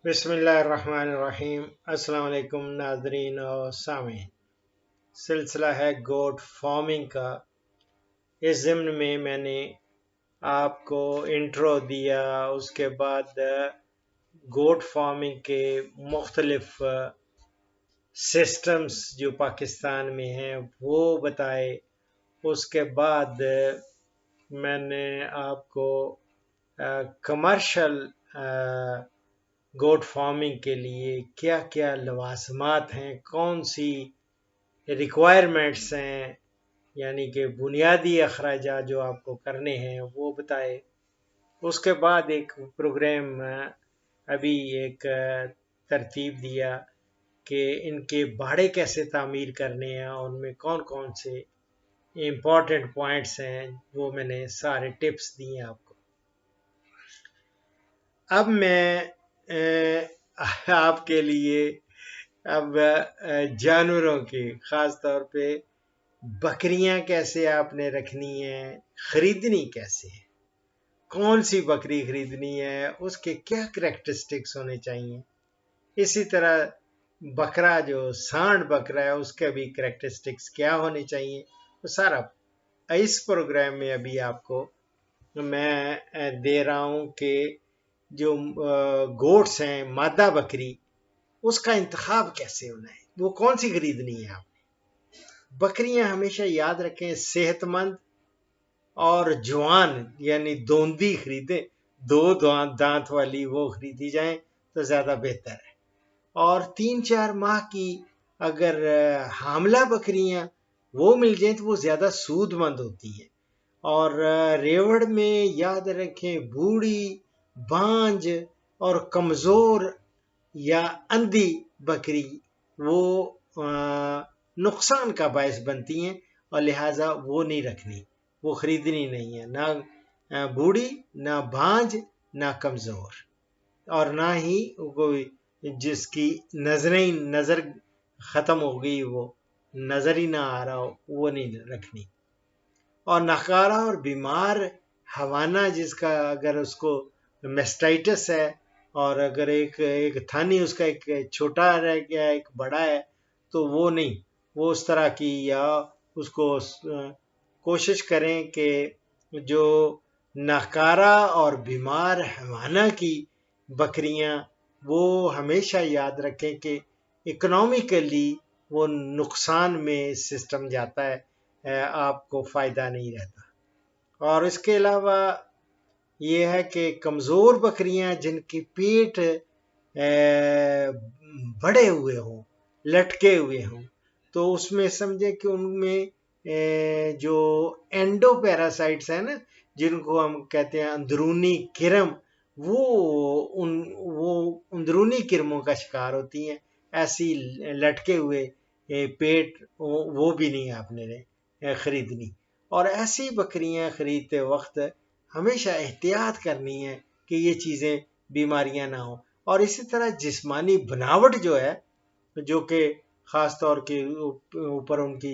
بسم اللہ الرحمن الرحیم۔ السلام علیکم ناظرین اور سامعین، سلسلہ ہے گوٹ فارمنگ کا۔ اس ضمن میں میں نے آپ کو انٹرو دیا، اس کے بعد گوٹ فارمنگ کے مختلف سسٹمز جو پاکستان میں ہیں وہ بتائے۔ اس کے بعد میں نے آپ کو کمرشل گوٹ فارمنگ کے لیے کیا کیا لوازمات ہیں، کون سی ریکوائرمنٹس ہیں، یعنی کہ بنیادی اخراجات جو آپ کو کرنے ہیں وہ بتائے۔ اس کے بعد ایک پروگرام ابھی ایک ترتیب دیا کہ ان کے باڑے کیسے تعمیر کرنے ہیں، ان میں کون کون سے امپورٹنٹ پوائنٹس ہیں، وہ میں نے سارے ٹپس دیے آپ کو۔ اب میں آپ کے لیے اب جانوروں کی، خاص طور پہ بکریاں کیسے آپ نے رکھنی ہیں، خریدنی کیسے ہے، کون سی بکری خریدنی ہے، اس کے کیا کریکٹرسٹکس ہونے چاہیے، اسی طرح بکرا جو سانڈ بکرا ہے اس کے بھی کریکٹرسٹکس کیا ہونے چاہیے، وہ سارا اس پروگرام میں ابھی آپ کو میں دے رہا ہوں کہ جو گوٹس ہیں، مادہ بکری، اس کا انتخاب کیسے ہونا ہے، وہ کون سی خریدنی ہے آپ نے۔ بکریاں ہمیشہ یاد رکھیں صحت مند اور جوان، یعنی دوندی خریدیں، دو دانت والی وہ خریدی جائیں تو زیادہ بہتر ہے۔ اور 3-4 ماہ کی اگر حاملہ بکریاں وہ مل جائیں تو وہ زیادہ سود مند ہوتی ہیں۔ اور ریوڑ میں یاد رکھیں بوڑھی، بانج اور کمزور یا اندھی بکری وہ نقصان کا باعث بنتی ہیں، اور لہٰذا وہ نہیں رکھنی، وہ خریدنی نہیں ہے، نہ بوڑھی، نہ بانج، نہ کمزور، اور نہ ہی کوئی جس کی نظر ختم ہو گئی، وہ نظر ہی نہ آ رہا ہو، وہ نہیں رکھنی۔ اور ناکارہ اور بیمار حوانہ جس کا اگر اس کو میسٹائٹس ہے، اور اگر ایک تھانی اس کا ایک چھوٹا رہ گیا ایک بڑا ہے تو وہ نہیں، وہ اس طرح کی، یا اس کو کوشش کریں کہ جو ناکارہ اور بیمار حیوانہ کی بکریاں وہ ہمیشہ یاد رکھیں کہ اکنامیکلی وہ نقصان میں سسٹم جاتا ہے، آپ کو فائدہ نہیں رہتا۔ اور اس کے علاوہ یہ ہے کہ کمزور بکریاں جن کے پیٹ بڑے ہوئے ہوں، لٹکے ہوئے ہوں، تو اس میں سمجھے کہ ان میں جو اینڈو پیراسائٹس ہیں نا، جن کو ہم کہتے ہیں اندرونی کرم، وہ اندرونی کرموں کا شکار ہوتی ہیں، ایسی لٹکے ہوئے پیٹ وہ بھی نہیں آپ نے خریدنی۔ اور ایسی بکریاں خریدتے وقت ہمیشہ احتیاط کرنی ہے کہ یہ چیزیں بیماریاں نہ ہوں۔ اور اسی طرح جسمانی بناوٹ جو ہے، جو کہ خاص طور کے اوپر ان کی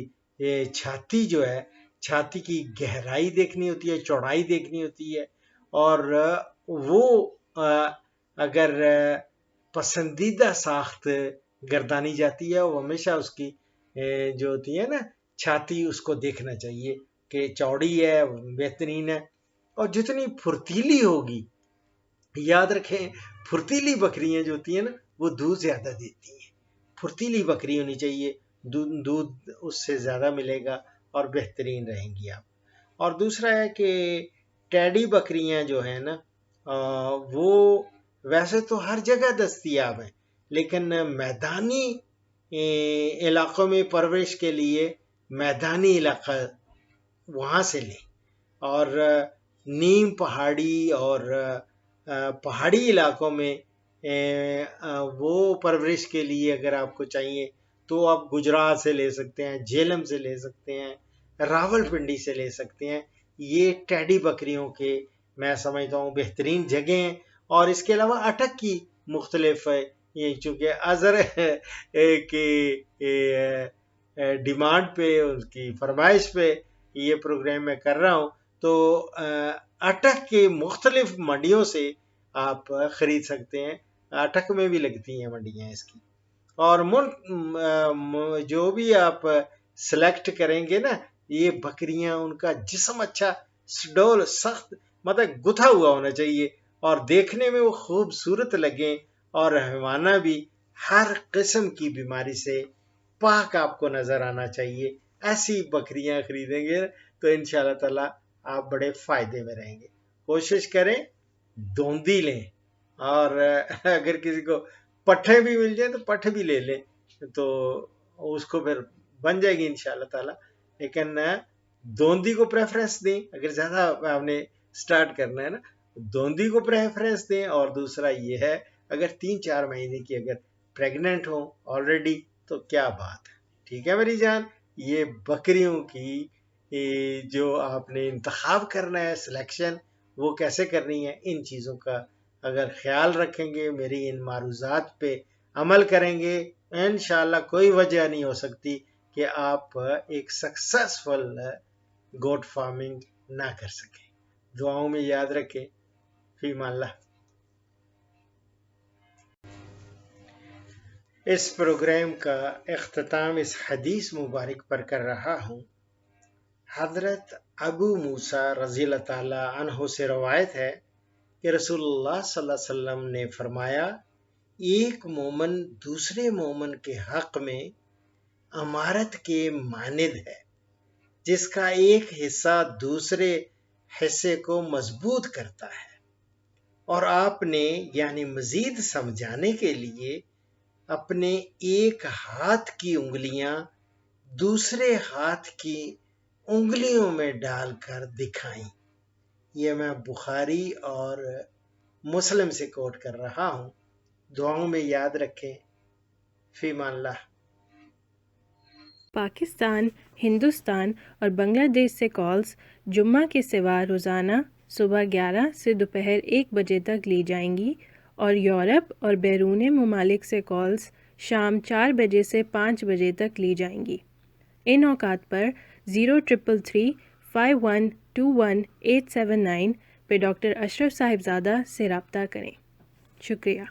چھاتی جو ہے، چھاتی کی گہرائی دیکھنی ہوتی ہے، چوڑائی دیکھنی ہوتی ہے، اور وہ اگر پسندیدہ ساخت گردانی جاتی ہے، وہ ہمیشہ اس کی جو ہوتی ہے نا چھاتی، اس کو دیکھنا چاہیے کہ چوڑی ہے، بہترین ہے، اور جتنی پھرتیلی ہوگی، یاد رکھیں پھرتیلی بکریاں جو ہوتی ہیں نا وہ دودھ زیادہ دیتی ہیں، پھرتیلی بکری ہونی چاہیے، دودھ اس سے زیادہ ملے گا اور بہترین رہیں گی آپ۔ اور دوسرا ہے کہ ٹیڈی بکریاں جو ہیں نا وہ ویسے تو ہر جگہ دستیاب ہیں، لیکن میدانی علاقوں میں پرورش کے لیے میدانی علاقہ وہاں سے لیں، اور نیم پہاڑی اور پہاڑی علاقوں میں وہ پرورش کے لیے اگر آپ کو چاہیے تو آپ گجرات سے لے سکتے ہیں، جہلم سے لے سکتے ہیں، راول پنڈی سے لے سکتے ہیں۔ یہ ٹیڈی بکریوں کے میں سمجھتا ہوں بہترین جگہ ہیں۔ اور اس کے علاوہ اٹک کی مختلف یہ چونکہ ازر کی ڈیمانڈ پہ، اس کی فرمائش پہ یہ پروگرام میں کر رہا ہوں، تو اٹک کے مختلف منڈیوں سے آپ خرید سکتے ہیں اٹک میں بھی لگتی ہیں منڈیاں اس کی. اور ملک جو بھی آپ سلیکٹ کریں گے نا، یہ بکریاں ان کا جسم اچھا سڈول سخت مطلب گتھا ہوا ہونا چاہیے، اور دیکھنے میں وہ خوبصورت لگیں، اور حیوانہ بھی ہر قسم کی بیماری سے پاک آپ کو نظر آنا چاہیے. ایسی بکریاں خریدیں گے تو انشاءاللہ تعالیٰ آپ بڑے فائدے میں رہیں گے. کوشش کریں دوندی لیں، اور اگر کسی کو پٹھے بھی مل جائیں تو پٹھے بھی لے لیں، تو اس کو پھر بن جائے گی انشاءاللہ تعالیٰ. لیکن دوندی کو پریفرنس دیں، اگر زیادہ آپ نے سٹارٹ کرنا ہے نا، دوندی کو پریفرنس دیں. اور دوسرا یہ ہے اگر 3-4 مہینے کی اگر پریگننٹ ہوں آلریڈی تو کیا بات ہے. ٹھیک ہے میری جان، یہ بکریوں کی جو آپ نے انتخاب کرنا ہے سلیکشن وہ کیسے کرنی ہے، ان چیزوں کا اگر خیال رکھیں گے، میری ان معروضات پہ عمل کریں گے، انشاءاللہ کوئی وجہ نہیں ہو سکتی کہ آپ ایک سکسیسفل گوٹ فارمنگ نہ کر سکیں. دعاؤں میں یاد رکھیں. فی امان اللہ. اس پروگرام کا اختتام اس حدیث مبارک پر کر رہا ہوں. حضرت ابو موسیٰ رضی اللہ تعالی عنہ سے روایت ہے کہ رسول اللہ صلی اللہ علیہ وسلم نے فرمایا، ایک مومن دوسرے مومن کے حق میں امارت کے مانند ہے، جس کا ایک حصہ دوسرے حصے کو مضبوط کرتا ہے. اور آپ نے یعنی مزید سمجھانے کے لیے اپنے ایک ہاتھ کی انگلیاں دوسرے ہاتھ کی انگلیوں میں ڈال کر دکھائیں. یہ میں بخاری اور مسلم سے کوٹ کر رہا ہوں. دعاؤں میں یاد رکھیں. فی امان اللہ. پاکستان، ہندوستان اور بنگلہ دیش سے کالز جمعہ کے سوا روزانہ صبح 11 سے دوپہر 1 بجے تک لی جائیں گی، اور یورپ اور بیرون ممالک سے کالز شام 4 بجے سے 5 بجے تک لی جائیں گی. ان اوقات پر 0333 5121 879 پہ ڈاکٹر اشرف صاحبزادہ سے رابطہ کریں. شکریہ.